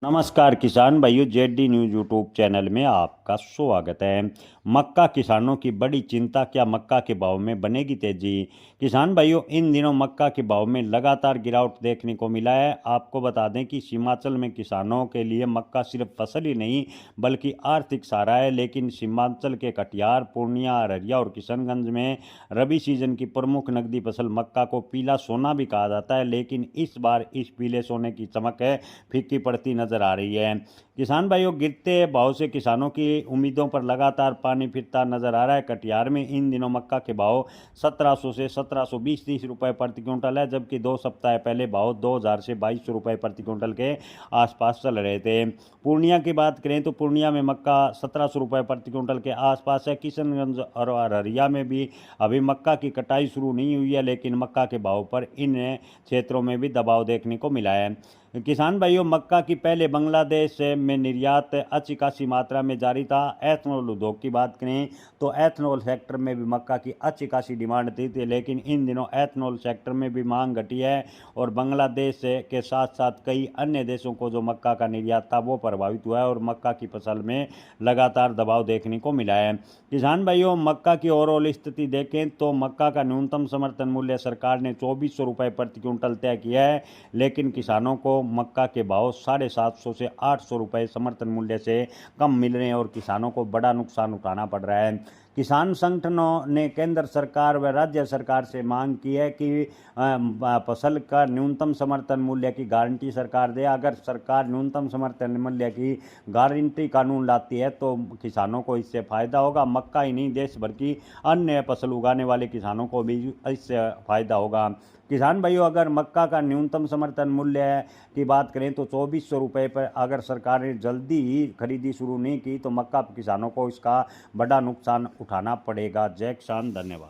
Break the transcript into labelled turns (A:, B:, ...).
A: नमस्कार किसान भाइयों, जेडी न्यूज़ यूट्यूब चैनल में आपका स्वागत है। मक्का किसानों की बड़ी चिंता, क्या मक्का के भाव में बनेगी तेजी। किसान भाइयों, इन दिनों मक्का के भाव में लगातार गिरावट देखने को मिला है। आपको बता दें कि सीमांचल में किसानों के लिए मक्का सिर्फ फसल ही नहीं बल्कि आर्थिक सहारा है। लेकिन सीमांचल के कटिहार, पूर्णिया, अररिया और किशनगंज में रबी सीजन की प्रमुख नकदी फसल मक्का को पीला सोना भी कहा जाता है। लेकिन इस बार इस पीले सोने की चमक है फीकी पड़ती नजर आ रही है। किसान भाइयों, गिरते भाव से किसानों की उम्मीदों पर लगातार पानी फिरता नजर आ रहा है। कटिहार में इन दिनों मक्का के भाव 1700 से 1720-30 रुपए प्रति क्विंटल है, जबकि 2 सप्ताह पहले भाव 2000 से 2200 रुपए प्रति क्विंटल के आसपास चल रहे थे। पूर्णिया की बात करें तो पूर्णिया में मक्का 1700 रुपए प्रति क्विंटल के आसपास है। किशनगंज और अररिया में भी अभी मक्का की कटाई शुरू नहीं हुई है, लेकिन मक्का के भाव पर इन क्षेत्रों में भी दबाव देखने को मिला है। किसान भाइयों, मक्का की पहले बांग्लादेश में निर्यात अच्छी खासी मात्रा में जारी था। एथनॉल उद्योग की बात करें तो एथनॉल सेक्टर में भी मक्का की अच्छी खासी डिमांड थी, लेकिन इन दिनों एथनॉल सेक्टर में भी मांग घटी है और बांग्लादेश के साथ साथ कई अन्य देशों को जो मक्का का निर्यात था वो प्रभावित हुआ है और मक्का की फसल में लगातार दबाव देखने को मिला है। किसान भाइयों, मक्का की ओवरऑल स्थिति देखें तो मक्का का न्यूनतम समर्थन मूल्य सरकार ने 2400 रुपये प्रति क्विंटल तय किया है, लेकिन किसानों को मक्का के भाव 750 से 800 रुपये समर्थन मूल्य से कम मिल रहे हैं और किसानों को बड़ा नुकसान उठाना पड़ रहा है। किसान संगठनों ने केंद्र सरकार व राज्य सरकार से मांग की है कि फसल का न्यूनतम समर्थन मूल्य की गारंटी सरकार दे। अगर सरकार न्यूनतम समर्थन मूल्य की गारंटी कानून लाती है तो किसानों को इससे फायदा होगा। मक्का ही नहीं, देश भर की अन्य फसल उगाने वाले किसानों को भी इससे फायदा होगा। किसान भाइयों, अगर मक्का का न्यूनतम समर्थन मूल्य की बात करें तो 2400 रुपये पर अगर सरकार ने जल्दी ही खरीदी शुरू नहीं की तो मक्का किसानों को इसका बड़ा नुकसान उठाना पड़ेगा। जय किसान, धन्यवाद।